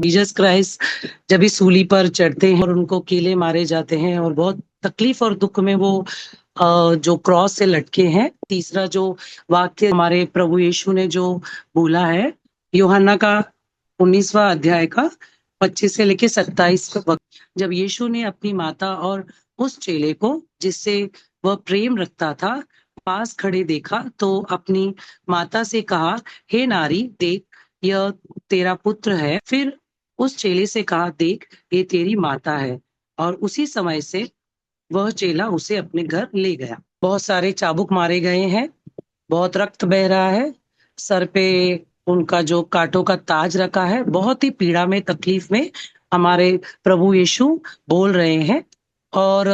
Jesus Christ जब इस सूली पर चढ़ते हैं और उनको कीले मारे जाते हैं और बहुत तकलीफ और दुख में वो जो क्रॉस से लटके हैं। तीसरा जो वाक्य हमारे प्रभु यीशु ने जो बोला है, यूहन्ना का 19वां अध्याय का 25 से लेके 27 वक्त, जब यीशु ने अपनी माता और उस चेले को जिससे वह प्रेम रखता था पास खड़े देखा, तो अपनी माता से कहा, हे नारी, देख, यह तेरा पुत्र है। फिर उस चेले से कहा, देख, ये तेरी माता है। और उसी समय से वह चेला उसे अपने घर ले गया। बहुत सारे चाबुक मारे गए हैं, बहुत रक्त बह रहा है, सर पे उनका जो कांटों का ताज रखा है, बहुत ही पीड़ा में तकलीफ में हमारे प्रभु यीशु बोल रहे हैं। और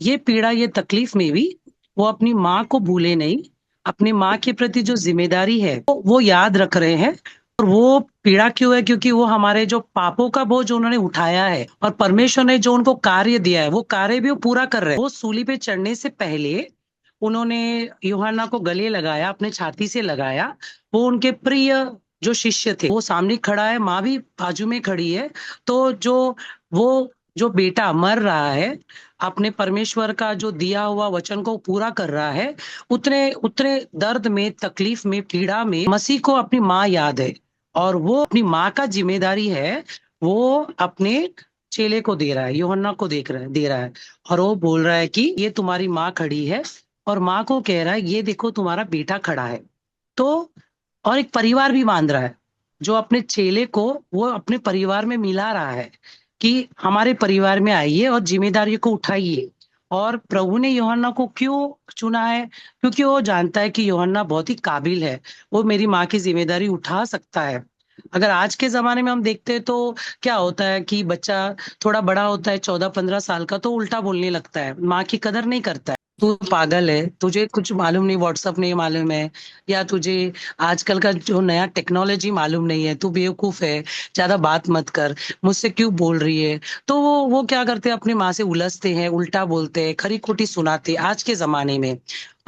ये पीड़ा ये तकलीफ में भी वो अपनी माँ को भूले नहीं, अपनी माँ के प्रति जो जिम्मेदारी है वो याद रख रहे हैं। और वो पीड़ा क्यों है? क्योंकि वो हमारे जो पापों का बोझ उन्होंने उठाया है और परमेश्वर ने जो उनको कार्य दिया है वो कार्य भी वो पूरा कर रहे हैं। वो सूली पे चढ़ने से पहले उन्होंने यूहन्ना को गले लगाया, अपने छाती से लगाया। वो उनके प्रिय जो शिष्य थे, वो सामने खड़ा है, माँ भी बाजू में खड़ी है। तो वो जो बेटा मर रहा है, अपने परमेश्वर का जो दिया हुआ वचन को पूरा कर रहा है, उतने उतने दर्द में, तकलीफ में, पीड़ा में मसीह को अपनी माँ याद है। और वो अपनी माँ का जिम्मेदारी है, वो अपने चेले को दे रहा है, यूहन्ना को दे रहा है। और वो बोल रहा है कि ये तुम्हारी माँ खड़ी है, और माँ को कह रहा है, ये देखो तुम्हारा बेटा खड़ा है। तो और एक परिवार भी बांध रहा है, जो अपने चेले को वो अपने परिवार में मिला रहा है कि हमारे परिवार में आइए और जिम्मेदारी को उठाइए। और प्रभु ने यूहन्ना को क्यों चुना है? क्योंकि वो जानता है कि यूहन्ना बहुत ही काबिल है, वो मेरी माँ की जिम्मेदारी उठा सकता है। अगर आज के जमाने में हम देखते हैं तो क्या होता है कि बच्चा थोड़ा बड़ा होता है, 14-15 साल का, तो उल्टा बोलने लगता है, माँ की कदर नहीं करता है। तू पागल है, तुझे कुछ मालूम नहीं, व्हाट्सअप नहीं मालूम है, या तुझे आजकल का जो नया टेक्नोलॉजी मालूम नहीं है, तू बेवकूफ है, ज्यादा बात मत कर, मुझसे क्यों बोल रही है। तो वो क्या करते हैं, अपनी माँ से उलझते हैं, उल्टा बोलते हैं, खरी खोटी सुनाते हैं आज के जमाने में।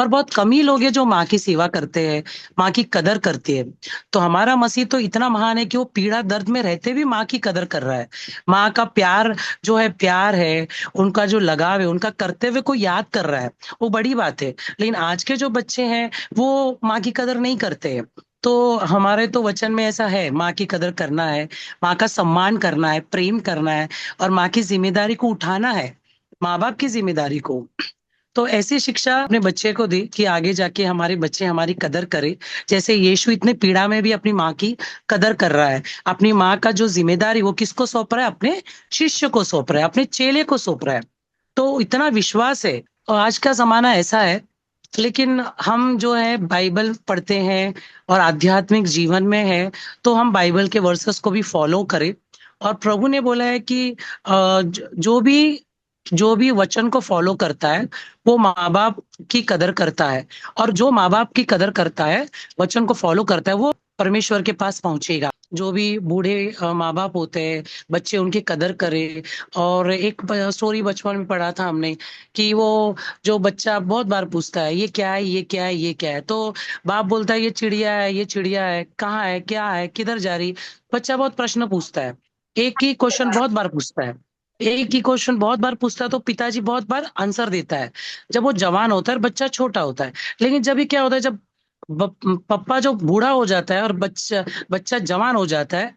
और बहुत कम ही लोग हैं जो माँ की सेवा करते हैं, माँ की कदर करते हैं। तो हमारा मसीह तो इतना महान है कि वो पीड़ा दर्द में रहते भी माँ की कदर कर रहा है। माँ का प्यार जो है, प्यार है, उनका जो लगाव है, उनका कर्तव्य को याद कर रहा है, वो बड़ी बात है। लेकिन आज के जो बच्चे हैं वो माँ की कदर नहीं करते हैं। तो हमारे तो वचन में ऐसा है, माँ की कदर करना है, माँ का सम्मान करना है, प्रेम करना है, और माँ की जिम्मेदारी को उठाना है, माँ बाप की जिम्मेदारी को। तो ऐसी शिक्षा अपने बच्चे को दी कि आगे जाके हमारे बच्चे हमारी कदर करें। जैसे यीशु इतने पीड़ा में भी अपनी माँ की कदर कर रहा है, अपनी माँ का जो जिम्मेदारी वो किसको सौंप रहा है? अपने शिष्य को सौंप रहा है, अपने चेले को सौंप रहा है। तो इतना विश्वास है। और आज का जमाना ऐसा है, लेकिन हम जो है बाइबल पढ़ते हैं और आध्यात्मिक जीवन में है, तो हम बाइबल के वर्सेस को भी फॉलो करें। और प्रभु ने बोला है कि जो भी वचन को फॉलो करता है वो माँ बाप की कदर करता है। और जो माँ बाप की कदर करता है, वचन को फॉलो करता है, वो परमेश्वर के पास पहुंचेगा। जो भी बूढ़े माँ बाप होते हैं, बच्चे उनकी कदर करे। और एक स्टोरी बचपन में पढ़ा था हमने कि वो जो बच्चा बहुत बार पूछता है, ये क्या है, ये क्या है, ये क्या है। तो बाप बोलता है, ये चिड़िया है, ये चिड़िया है, कहाँ है, क्या है, किधर जा रही। बच्चा बहुत प्रश्न पूछता है, एक ही क्वेश्चन बहुत बार पूछता है, एक ही क्वेश्चन बहुत बार पूछता है। तो पिताजी बहुत बार आंसर देता है। जब वो जवान होता है, बच्चा छोटा होता है। लेकिन जब ये क्या होता है, जब पप्पा जो बूढ़ा हो जाता है और बच्चा बच्चा जवान हो जाता है,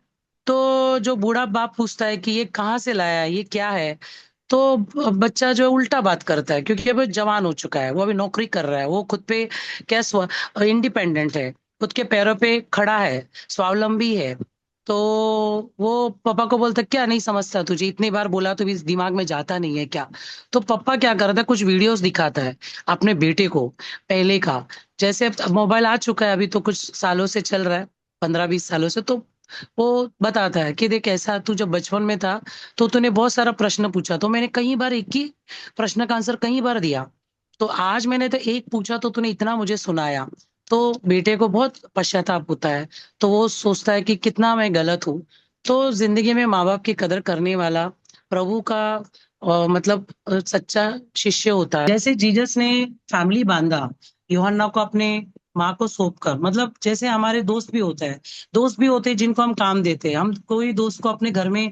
तो जो बूढ़ा बाप पूछता है कि ये कहाँ से लाया है, ये क्या है। तो बच्चा जो है उल्टा बात करता है, क्योंकि अभी जवान हो चुका है, वो अभी नौकरी कर रहा है, वो खुद पे क्या इंडिपेंडेंट है, खुद के पैरों पे खड़ा है, स्वावलंबी है। तो वो पापा को बोलता, क्या नहीं समझता, तुझे इतनी बार बोला तो भी इस दिमाग में जाता नहीं है क्या? तो पापा क्या करता है, कुछ वीडियोस दिखाता है अपने बेटे को, पहले का। जैसे अब मोबाइल आ चुका है, अभी तो कुछ सालों से चल रहा है, 15-20 सालों से। तो वो बताता है कि देख, ऐसा तू जब बचपन में था तो तूने बहुत सारा प्रश्न पूछा, तो मैंने कई बार एक ही प्रश्न का आंसर कई बार दिया। तो आज मैंने तो एक पूछा तो तूने इतना मुझे सुनाया। तो बेटे को बहुत पश्चाताप होता है, तो वो सोचता है कि कितना मैं गलत हूँ। तो जिंदगी में माँ बाप की कदर करने वाला प्रभु का मतलब सच्चा शिष्य होता है। जैसे जीसस ने फैमिली बांधा, यूहन्ना को अपने माँ को सौंप कर, मतलब जैसे हमारे दोस्त भी होते हैं जिनको हम काम देते हैं। हम कोई दोस्त को अपने घर में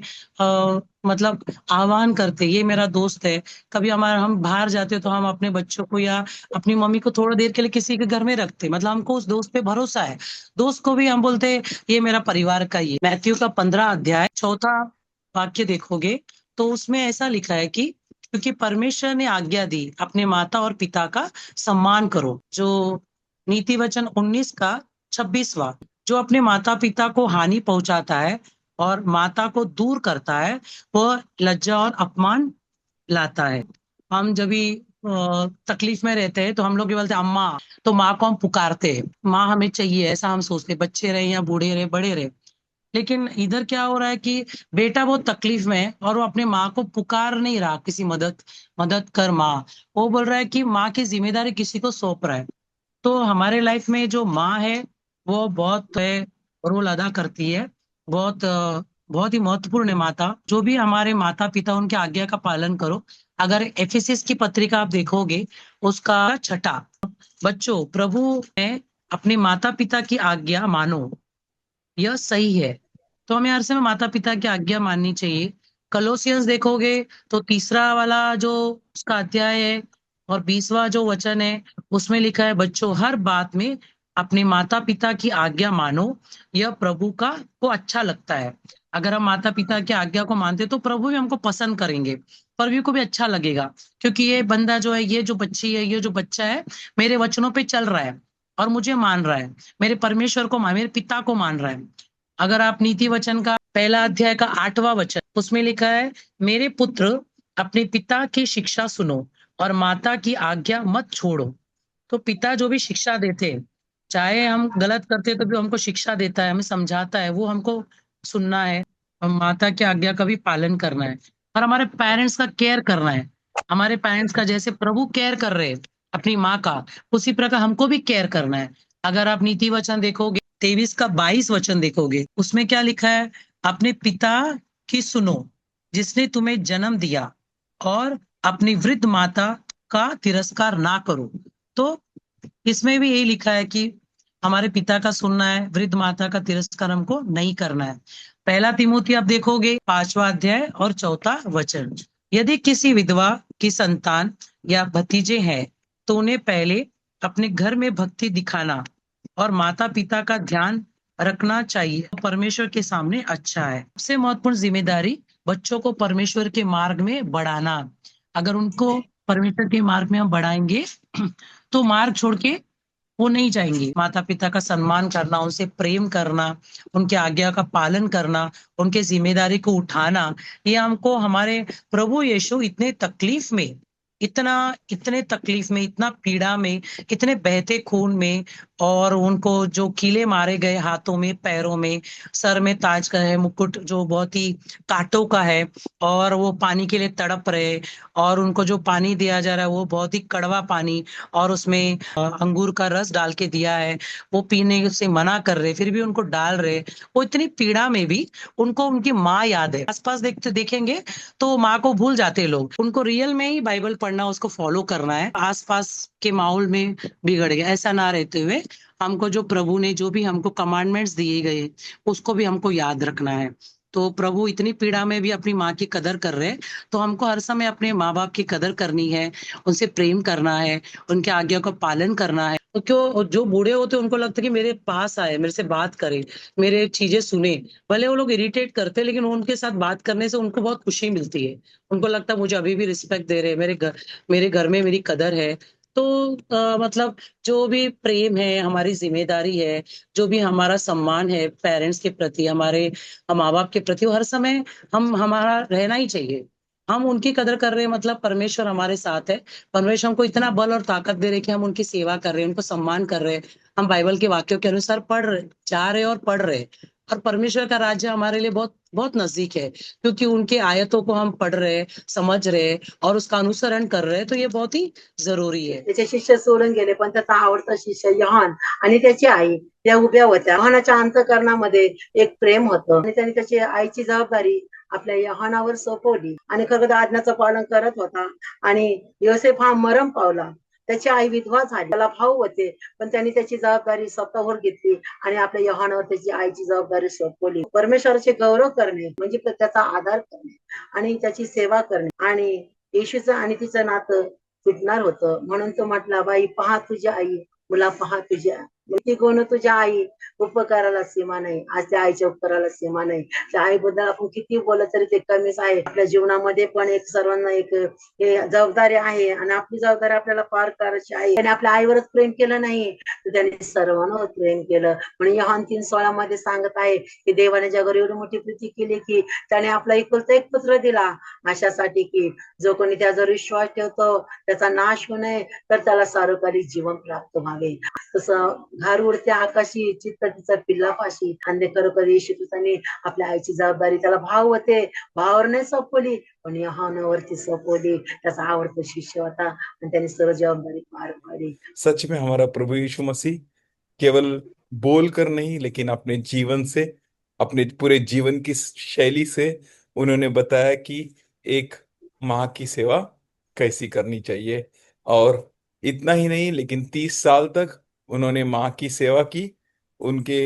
मतलब आह्वान करते हैं, ये मेरा दोस्त है। कभी हमारा हम बाहर जाते हैं तो हम अपने बच्चों को या अपनी मम्मी को थोड़ा देर के लिए किसी के घर में रखते हैं, मतलब हमको उस दोस्त पे भरोसा है। दोस्त को भी हम बोलते हैं ये मेरा परिवार का ही है। मैथ्यू का 15 अध्याय 4 वाक्य देखोगे तो उसमें ऐसा लिखा है कि क्योंकि परमेश्वर ने आज्ञा दी अपने माता और पिता का सम्मान करो। जो नीति वचन 19 का 26वां, जो अपने माता पिता को हानि पहुंचाता है और माता को दूर करता है वह लज्जा और अपमान लाता है। हम जब भी तकलीफ में रहते हैं तो हम लोग ये बोलते हैं अम्मा, तो माँ को हम पुकारते हैं, माँ हमें चाहिए, ऐसा हम सोचते हैं, बच्चे रहे या बूढ़े रहे बड़े रहे। लेकिन इधर क्या हो रहा है कि बेटा बहुत तकलीफ में है और वो अपने माँ को पुकार नहीं रहा किसी मदद मदद कर माँ, वो बोल रहा है कि माँ की जिम्मेदारी किसी को सौंप रहा है। तो हमारे लाइफ में जो माँ है वो बहुत रोल अदा करती है, बहुत ही महत्वपूर्ण है माता। जो भी हमारे माता पिता उनके आज्ञा का पालन करो। अगर एफेसिस की पत्रिका आप देखोगे उसका 6, बच्चों प्रभु में अपने माता पिता की आज्ञा मानो, यह सही है। तो हमें हर समय माता पिता की आज्ञा माननी चाहिए। कलोसियंस देखोगे तो 3 वाला जो उसका अध्याय है और 20वां जो वचन है उसमें लिखा है बच्चों हर बात में अपने माता पिता की आज्ञा मानो, यह प्रभु का को अच्छा लगता है। अगर हम माता पिता की आज्ञा को मानते तो प्रभु भी हमको पसंद करेंगे, प्रभु को भी अच्छा लगेगा, क्योंकि ये बंदा जो है, ये जो बच्ची है, ये जो बच्चा है मेरे वचनों पे चल रहा है और मुझे मान रहा है, मेरे परमेश्वर को मेरे पिता को मान रहा है। अगर आप नीति वचन का 1 अध्याय का 8वां वचन, उसमें लिखा है मेरे पुत्र अपने पिता की शिक्षा सुनो और माता की आज्ञा मत छोड़ो। तो पिता जो भी शिक्षा देते हैं, चाहे हम गलत करते हैं तो भी हमको शिक्षा देता है, हमें समझाता है, वो हमको सुनना है। हम माता की आज्ञा का भी पालन करना है और हमारे पेरेंट्स का केयर करना है। हमारे पेरेंट्स का जैसे प्रभु केयर कर रहे हैं अपनी माँ का, उसी प्रकार हमको भी केयर करना है। अगर आप नीति वचन देखोगे 23 का 22 वचन देखोगे उसमें क्या लिखा है, अपने पिता की सुनो जिसने तुम्हें जन्म दिया और अपनी वृद्ध माता का तिरस्कार ना करो। तो इसमें भी यही लिखा है कि हमारे पिता का सुनना है, वृद्ध माता का तिरस्कार हमको नहीं करना है। 1 तिमोथी आप देखोगे 5वां अध्याय और 4वां वचन, यदि किसी विधवा की संतान या भतीजे हैं तो उन्हें पहले अपने घर में भक्ति दिखाना और माता पिता का ध्यान रखना चाहिए, परमेश्वर के सामने अच्छा है। सबसे महत्वपूर्ण जिम्मेदारी बच्चों को परमेश्वर के मार्ग में बढ़ाना। अगर उनको परमेश्वर के मार्ग में हम बढ़ाएंगे तो मार्ग छोड़ के वो नहीं जाएंगे। माता पिता का सम्मान करना, उनसे प्रेम करना, उनके आज्ञा का पालन करना, उनके जिम्मेदारी को उठाना, ये हमको हमारे प्रभु यीशु इतने तकलीफ में, इतना पीड़ा में, इतने बहते खून में और उनको जो कीले मारे गए हाथों में पैरों में, सर में ताज का है मुकुट जो बहुत ही कांटों का है और वो पानी के लिए तड़प रहे और उनको जो पानी दिया जा रहा है वो बहुत ही कड़वा पानी और उसमें अंगूर का रस डाल के दिया है, वो पीने से मना कर रहे फिर भी उनको डाल रहे। वो इतनी पीड़ा में भी उनको उनकी माँ याद है। आसपास देखेंगे तो माँ को भूल जाते हैं लोग, उनको रियल में ही बाइबल पढ़ना, उसको फॉलो करना है। आसपास के माहौल में बिगड़ गया ऐसा ना रहते हुए हमको जो प्रभु ने जो भी हमको कमांडमेंट्स दिए गए उसको भी हमको याद रखना है। तो प्रभु इतनी पीड़ा में भी अपनी माँ की कदर कर रहे हैं, तो हमको हर समय अपने माँ बाप की कदर करनी है, उनसे प्रेम करना है, उनके आज्ञा का पालन करना है। तो क्यों जो बूढ़े होते हैं उनको लगता है कि मेरे पास आए, मेरे से बात करे, मेरे चीजें सुने। भले वो लोग इरिटेट करते हैं लेकिन उनके साथ बात करने से उनको बहुत खुशी मिलती है। उनको लगता है मुझे अभी भी रिस्पेक्ट दे रहे हैं, मेरे घर में मेरी कदर है। तो मतलब जो भी प्रेम है, हमारी जिम्मेदारी है, जो भी हमारा सम्मान है पेरेंट्स के प्रति, हमारे माँ बाप के प्रति, वो हर समय हम हमारा रहना ही चाहिए। हम उनकी कदर कर रहे हैं मतलब परमेश्वर हमारे साथ है। परमेश्वर हमको इतना बल और ताकत दे रहे हैं कि हम उनकी सेवा कर रहे हैं, उनको सम्मान कर रहे हैं। हम बाइबल के वाक्यों के अनुसार जा रहे हैं और पढ़ रहे हैं। और परमेश्वर का राज्य हमारे लिए बहुत बहुत नजदीक है, क्योंकि उनके आयतों को हम पढ़ रहे, समझ रहे और उसका अनुसरण कर रहे हैं, तो ये बहुत ही जरुरी है। त्याचे शिष्य सोडून गेले पण त्याचा आवडता शिष्य योहान आणि त्याची आई त्या उभ्या होत्या. योहानाच्या अंतःकरणामध्ये एक प्रेम होतं आणि त्याने त्याची आईची जबाबदारी आपल्या योहानावर सोपवली आणि खरं आज्ञाचं पालन करत होता. आणि योसेफ हा मरण पावला. त्याची आई विधवा झाली, त्याला भाऊ होते, पण त्यांनी त्याची जबाबदारी स्वतःवर घेतली आणि आपल्या योहानावर त्याची आईची जबाबदारी सोपवली. परमेश्वराचे गौरव करणे म्हणजे त्याचा आदर करणे आणि त्याची सेवा करणे आणि येशूचं आणि तिचं नातं तुटणार होतं. म्हणून तो म्हटला, बाई पहा तुझी आई, मुला पहा तुझी आई. ती कोण तुझ्या आई, उपकाराला सीमा नाही. आज त्या आईच्या उपकाराला सीमा नाही. त्या आईबद्दल आपण किती बोललं तरी ते कमीच आहे. आपल्या जीवनामध्ये पण एक सर्वांना एक हे जबाबदारी आहे आणि आपली जबाबदारी आपल्याला पार करायची आहे. त्याने आपल्या आईवरच प्रेम केलं नाही, तर त्याने सर्वांवर प्रेम केलं. म्हणून योहान 3:16 मध्ये सांगत आहे की देवाने जगावर एवढी मोठी प्रीती केली की त्याने आपला एकुलता एक पुत्र दिला, अशासाठी की जो कोणी त्याच्यावर विश्वास ठेवतो त्याचा नाश होऊ नये, तर त्याला सार्वकालिक जीवन प्राप्त व्हावे. तसं घर उडते आकाशी, चित्त तिचा पिल्लापाशी. आणि खरोखर येशू ख्रिस्ताने आपल्या आईची जबाबदारी, त्याला भाव होते, भावावर नाही सोपवली, पण योहानावरती सोपवली. त्याचा आवडता शिष्य होता आणि त्याने सर्व जबाबदारी पार पाडली. सच में हमारा प्रभु यीशु मसीह केवल बोल कर नहीं, लेकिन अपने जीवन से, अपने पूरे जीवन की शैली से उन्होंने बताया कि एक माँ की सेवा कैसी करनी चाहिए। और इतना ही नहीं, लेकिन 30 साल तक उन्होंने माँ की सेवा की। उनके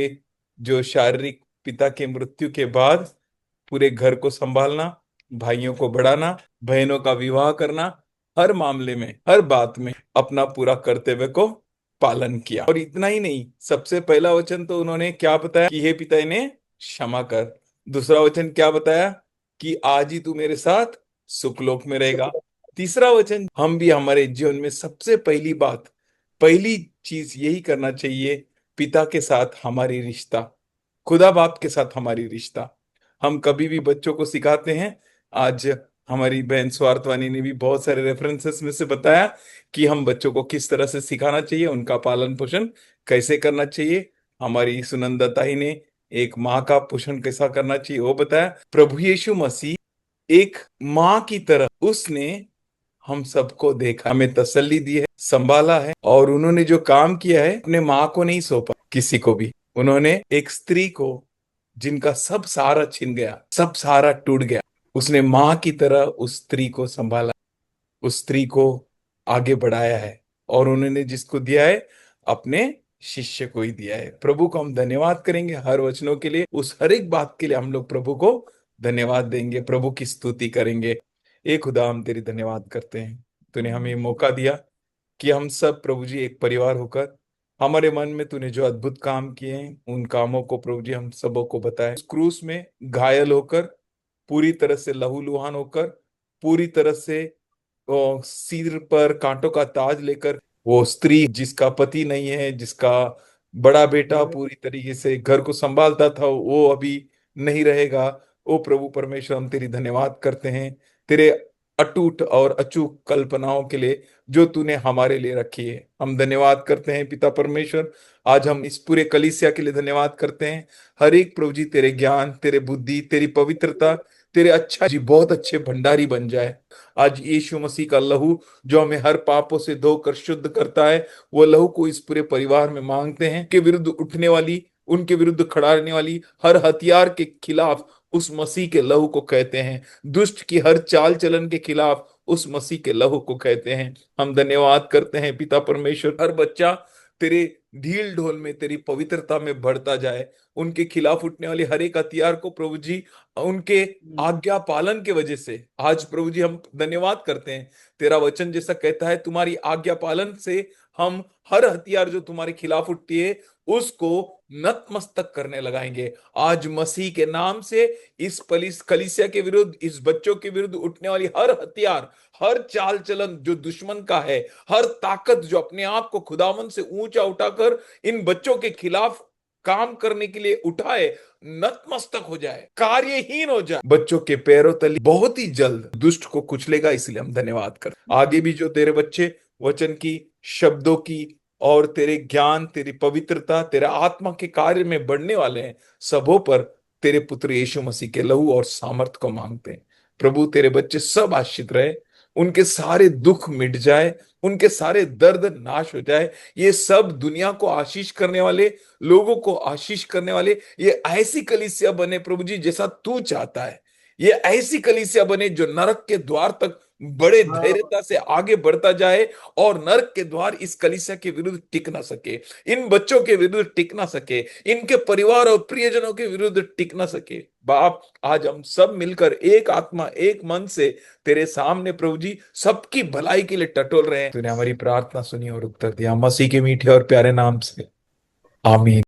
जो शारीरिक पिता के मृत्यु के बाद पूरे घर को संभालना, भाइयों को बढ़ाना, बहनों का विवाह करना, हर मामले में, हर बात में अपना पूरा कर्तव्य को पालन किया। और इतना ही नहीं, सबसे पहला वचन तो उन्होंने क्या बताया कि हे पिता इन्हें क्षमा कर। दूसरा वचन क्या बताया कि आज ही तू मेरे साथ सुखलोक में रहेगा। तीसरा वचन, हम भी हमारे जीवन में सबसे पहली बात, पहली चीज यही करना चाहिए, पिता के साथ हमारी रिश्ता, खुदा बाप के साथ हमारी रिश्ता। हम कभी भी बच्चों को सिखाते हैं। आज हमारी बहन स्वार्थवानी ने भी बहुत सारे रेफरेंसेस में से बताया कि हम बच्चों को किस तरह से सिखाना चाहिए, उनका पालन पोषण कैसे करना चाहिए। हमारी सुनंदा ताई ने एक माँ का पोषण कैसा करना चाहिए वो बताया। प्रभु यीशु मसीह एक माँ की तरह उसने हम सबको देखा, हमें तसल्ली दी है, संभाला है। और उन्होंने जो काम किया है, अपने माँ को नहीं सौंपा किसी को भी। उन्होंने एक स्त्री को, जिनका सब सहारा छिन गया, सब सहारा टूट गया, उसने माँ की तरह उस स्त्री को संभाला, उस स्त्री को आगे बढ़ाया है। और उन्होंने जिसको दिया है, अपने शिष्य को ही दिया है। प्रभु को हम धन्यवाद करेंगे हर वचनों के लिए, उस हर एक बात के लिए हम लोग प्रभु को धन्यवाद देंगे, प्रभु की स्तुति करेंगे। ए खुदा, हम तेरी धन्यवाद करते हैं, तूने हमें मौका दिया कि हम सब प्रभु जी एक परिवार होकर, हमारे मन में तूने जो अद्भुत काम किए हैं उन कामों को प्रभु जी हम सबों को बताए। उस क्रूस में घायल होकर, पूरी तरह से लहूलुहान होकर, पूरी तरह से सिर पर कांटों का ताज लेकर, वो स्त्री जिसका पति नहीं है, जिसका बड़ा बेटा पूरी तरीके से घर को संभालता था, वो अभी नहीं रहेगा। ओ प्रभु परमेश्वर, हम तेरी धन्यवाद करते हैं तेरे अटूट और अचूक कल्पनाओं के लिए जो तूने हमारे लिए रखी है। हम धन्यवाद करते हैं पिता परमेश्वर। आज हम इस पूरे कलीसिया के लिए धन्यवाद करते हैं। हर एक प्रभु जी तेरे ज्ञान, तेरे बुद्धि, तेरी पवित्रता, तेरे अच्छा जी बहुत अच्छे भंडारी बन जाए। आज यीशु मसीह का लहू जो हमें हर पापों से धोकर शुद्ध करता है, वो लहू को इस पूरे परिवार में मांगते हैं। के विरुद्ध उठने वाली, उनके विरुद्ध खड़ा रहने वाली हर हथियार के खिलाफ उस मसीह के लहू को कहते हैं। दुष्ट की हर चाल चलन के खिलाफ उस मसीह के लहू को कहते हैं। हम धन्यवाद करते हैं पिता परमेश्वर, हर बच्चा तेरे ढील ढोल में, तेरी पवित्रता में बढ़ता जाए। उनके खिलाफ उठने वाले हर एक हथियार को प्रभु जी उनके आज्ञा पालन के वजह से आज प्रभु जी हम धन्यवाद करते हैं। तेरा वचन जैसा कहता है, तुम्हारी आज्ञा पालन से हम हर हथियार जो तुम्हारे खिलाफ उठती है उसको नतमस्तक करने लगाएंगे। आज मसीह के नाम से इस कलीसिया के विरुद्ध, इस बच्चों के विरुद्ध उठने वाली हर हथियार, हर चाल चलन जो दुश्मन का है, हर ताकत जो अपने आप को खुदावन से ऊंचा उठाकर इन बच्चों के खिलाफ काम करने के लिए उठाए, नतमस्तक हो जाए, कार्यहीन हो जाए, बच्चों के पैरों तले बहुत ही जल्द दुष्ट को कुचलेगा। इसलिए हम धन्यवाद कर, आगे भी जो तेरे बच्चे वचन की, शब्दों की और तेरे ज्ञान, तेरी पवित्रता, तेरे आत्मा के कार्य में बढ़ने वाले हैं, सबों पर तेरे पुत्र यीशु मसीह के लहू और सामर्थ को मांगते हैं। प्रभु तेरे बच्चे सब आशीषित रहे, उनके सारे दुख मिट जाए, उनके सारे दर्द नाश हो जाए। ये सब दुनिया को आशीष करने वाले, लोगों को आशीष करने वाले, ये ऐसी कलीसिया बने प्रभु जी जैसा तू चाहता है। ये ऐसी कलीसिया बने जो नरक के द्वार तक बड़े हाँ, धैर्यता से आगे बढ़ता जाए और नरक के द्वार इस कलीसिया के विरुद्ध टिक ना सके, इन बच्चों के विरुद्ध टिक ना सके, इनके परिवार और प्रियजनों के विरुद्ध टिक ना सके। बाप, आज हम सब मिलकर एक आत्मा एक मन से तेरे सामने प्रभु जी सबकी भलाई के लिए टटोल रहे हैं। तूने हमारी प्रार्थना सुनी और उत्तर दिया, मसीह के मीठे और प्यारे नाम से, आमीन।